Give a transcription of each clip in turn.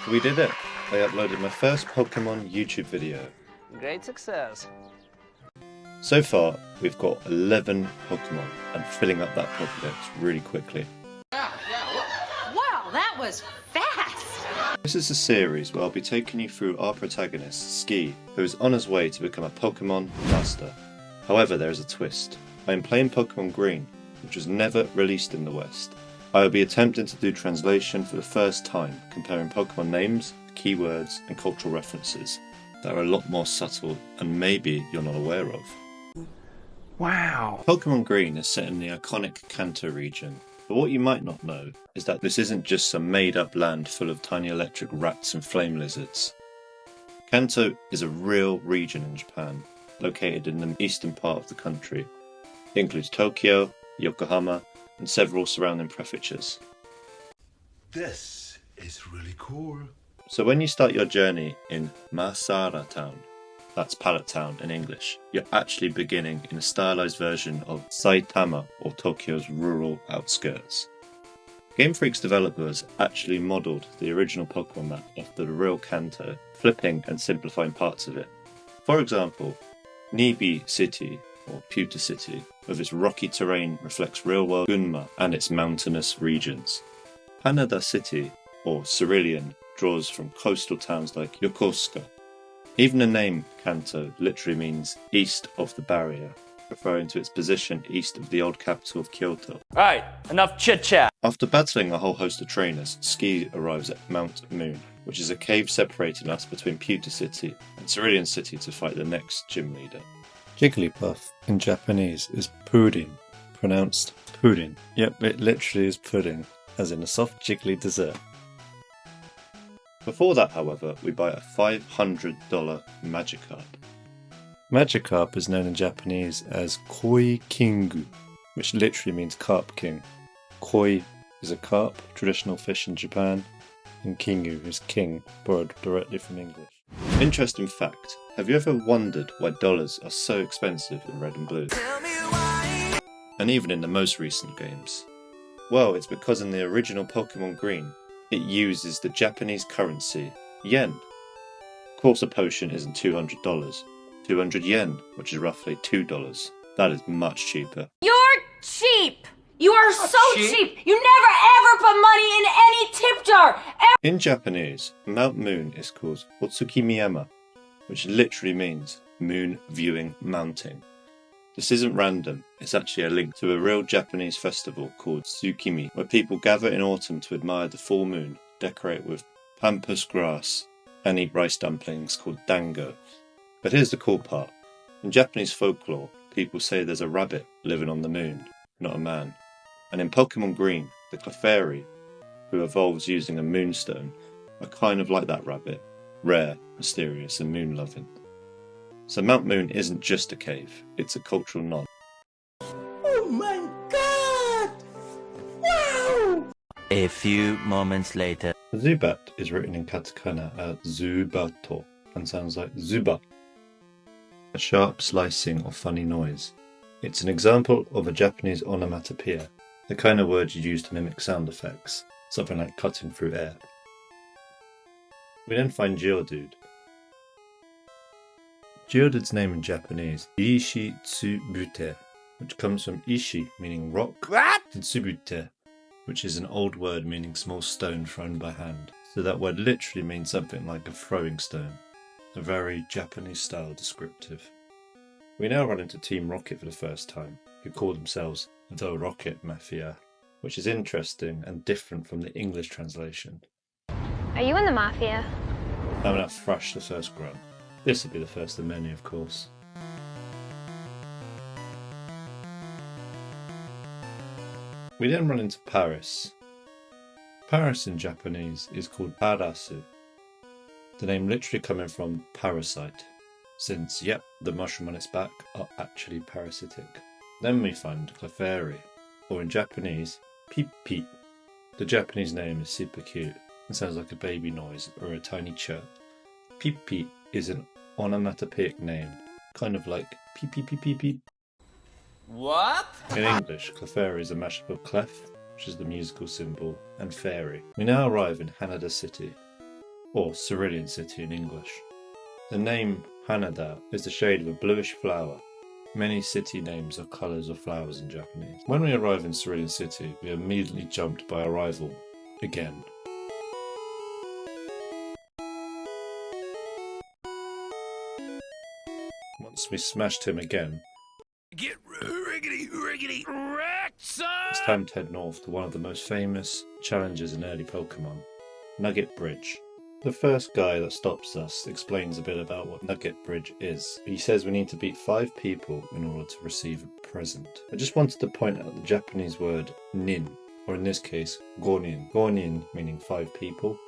We did it! I uploaded my first Pokemon YouTube video. Great success. So far, we've got 11 Pokemon and filling up that Pokédex really quickly. Wow, that was fast! This is a series where I'll be taking you through our protagonist, Ski, who is on his way to become a Pokemon Master. However, there is a twist. I am playing Pokemon Green, which was never released in the West. I will be attempting to do translation for the first time, comparing Pokemon names, keywords, and cultural references that are a lot more subtle and maybe you're not aware of. Wow. Pokemon Green is set in the iconic Kanto region, but what you might not know is that this isn't just some made-up land full of tiny electric rats and flame lizards. Kanto is a real region in Japan, located in the eastern part of the country. It includes Tokyo, Yokohama, and several surrounding prefectures. This is really cool. So when you start your journey in Masara Town, that's Pallet Town in English, you're actually beginning in a stylized version of Saitama, or Tokyo's rural outskirts. Game Freak's developers actually modelled the original Pokemon map after the real Kanto, flipping and simplifying parts of it. For example, Nugget City, or Pewter City, with its rocky terrain reflects real-world Gunma and its mountainous regions. Haneda City, or Cerulean, draws from coastal towns like Yokosuka. Even the name Kanto literally means east of the barrier, referring to its position east of the old capital of Kyoto. Alright, enough chit-chat. After battling a whole host of trainers, Ski arrives at Mount Moon, which is a cave separating us between Pewter City and Cerulean City to fight the next gym leader. Jigglypuff in Japanese is pudding, pronounced pudding. Yep, it literally is pudding, as in a soft jiggly dessert. Before that, however, we buy a $500 Magikarp. Magikarp is known in Japanese as Koi Kingu, which literally means carp king. Koi is a carp, traditional fish in Japan, and Kingu is king, borrowed directly from English. Interesting fact, have you ever wondered why dollars are so expensive in Red and Blue? And even in the most recent games? Well, it's because in the original Pokemon Green, it uses the Japanese currency, yen. Of course a potion isn't $200, 200 yen, which is roughly $2. That is much cheaper. You're cheap! You are so cheap! You never ever put money in any tip jar! In Japanese, Mount Moon is called Otsukimiyama, which literally means moon viewing mountain. This isn't random, it's actually a link to a real Japanese festival called Tsukimi, where people gather in autumn to admire the full moon, decorate with pampas grass, and eat rice dumplings called dango. But here's the cool part. In Japanese folklore, people say there's a rabbit living on the moon, not a man. And in Pokemon Green, the Clefairy, who evolves using a moonstone, are kind of like that rabbit, rare, mysterious, and moon-loving. So Mount Moon isn't just a cave, it's a cultural nod. Oh my god! Wow! A few moments later. Zubat is written in katakana as Zubato and sounds like Zuba, a sharp slicing or funny noise. It's an example of a Japanese onomatopoeia, the kind of word you use to mimic sound effects, something like cutting through air. We then find Geodude. Geodude's name in Japanese is Ishitsubute, which comes from Ishi meaning rock, and Tsubute, which is an old word meaning small stone thrown by hand. So that word literally means something like a throwing stone, a very Japanese style descriptive. We now run into Team Rocket for the first time, who call themselves the Rocket Mafia, which is interesting and different from the English translation. Are you in the Mafia? Now that Thrush the first grunt. This will be the first of many, of course. We then run into Paris. Paris in Japanese is called Parasu, the name literally coming from parasite, since, yep, the mushroom on its back are actually parasitic. Then we find Clefairy, or in Japanese, Peep Peep. The Japanese name is super cute and sounds like a baby noise or a tiny chirp. Peep Peep is an onomatopoeic name, kind of like peep peep peep peep peep. What? In English, Clefairy is a mashup of clef, which is the musical symbol, and fairy. We now arrive in Haneda City. or Cerulean City in English. The name Hanada is the shade of a bluish flower. Many city names are colours of flowers in Japanese. When we arrive in Cerulean City, we are immediately jumped by our rival again. Once we smashed him again, Get riggedy wrecked, son! it's time to head north to one of the most famous challenges in early Pokemon, Nugget Bridge. The first guy that stops us explains a bit about what Nugget Bridge is. He says we need to beat 5 people in order to receive a present. I just wanted to point out the Japanese word nin, or in this case, gonin. Gonin meaning 5 people.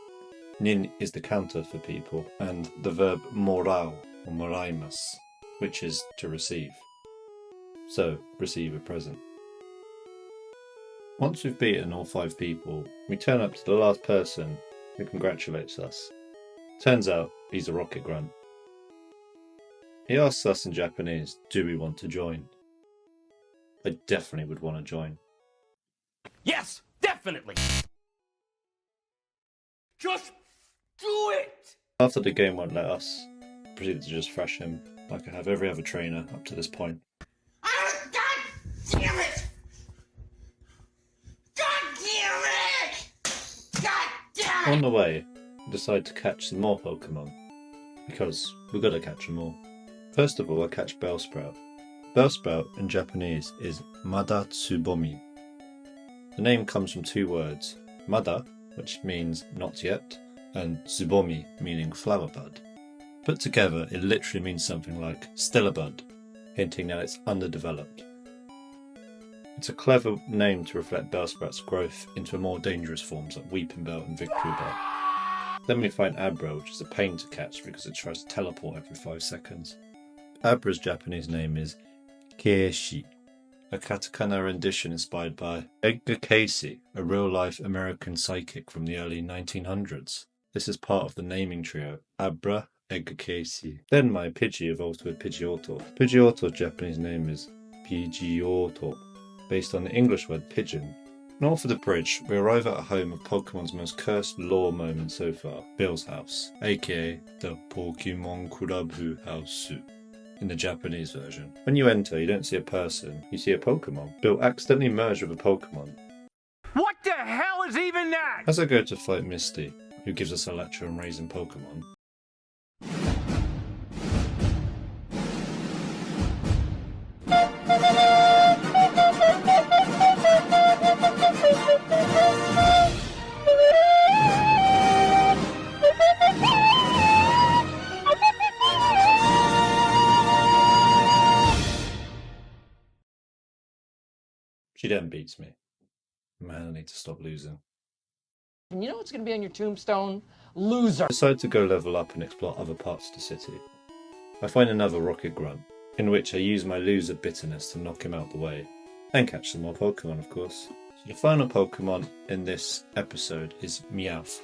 Nin is the counter for people, and the verb morau, or moraimasu, which is to receive. So, receive a present. Once we've beaten all 5 people, we turn up to the last person who congratulates us. Turns out he's a rocket grunt. He asks us in Japanese, do we want to join? I definitely would want to join. Yes, definitely! Just do it! After the game won't let us, I proceeded to just thrash him like I have every other trainer up to this point. God damn it! God damn it! God damn it! On the way, we decide to catch some more Pokemon, because we've got to catch them all. First of all, I catch Bellsprout. Bellsprout in Japanese is Mada Tsubomi. The name comes from 2 words, Mada, which means not yet, and Tsubomi, meaning flower bud. Put together, it literally means something like still a bud, hinting that it's underdeveloped. It's a clever name to reflect Bellsprout's growth into more dangerous forms like Weeping Bell and Victory Bell. Then we find Abra, which is a pain to catch because it tries to teleport every 5 seconds. Abra's Japanese name is Keishi, a katakana rendition inspired by Edgar Cayce, a real-life American psychic from the early 1900s. This is part of the naming trio, Abra, Edgar Cayce. Then my Pidgey evolves with Pidgeotto. Pidgeotto's Japanese name is Pidgeotto, based on the English word pigeon. North of the bridge, we arrive at a home of Pokemon's most cursed lore moment so far, Bill's house, aka the Pokemon Kurabu House, in the Japanese version. When you enter, you don't see a person, you see a Pokemon. Bill accidentally merged with a Pokemon. What the hell is even that? As I go to fight Misty, who gives us a lecture on raising Pokemon, she then beats me. Man, I need to stop losing. And you know what's going to be on your tombstone? Loser. I decide to go level up and explore other parts of the city. I find another rocket grunt, in which I use my loser bitterness to knock him out the way, and catch some more Pokemon, of course. So the final Pokemon in this episode is Meowth.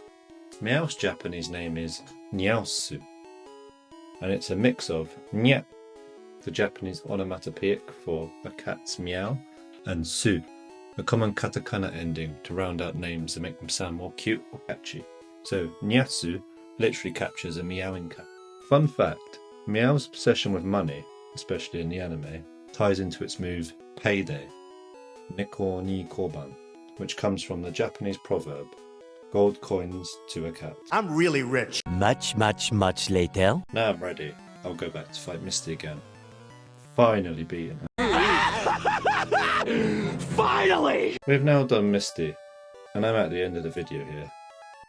Meowth's Japanese name is Nyaosu, and it's a mix of Nya, the Japanese onomatopoeic for a cat's meow, and Su, a common katakana ending to round out names and make them sound more cute or catchy. So Nyasu literally captures a meowing cat. Fun fact, Meowth's obsession with money, especially in the anime, ties into its move Payday, Nikko ni Koban, which comes from the Japanese proverb, gold coins to a cat. I'm really rich. Much later. Now I'm ready. I'll go back to fight Misty again. Finally beaten her. Finally! We've now done Misty, and I'm at the end of the video here.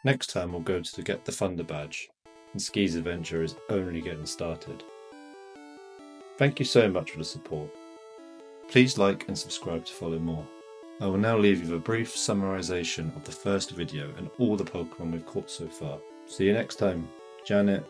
Next time we'll go to get the Thunder Badge, and Ski's adventure is only getting started. Thank you so much for the support. Please like and subscribe to follow more. I will now leave you with a brief summarization of the first video and all the Pokemon we've caught so far. See you next time. Janet.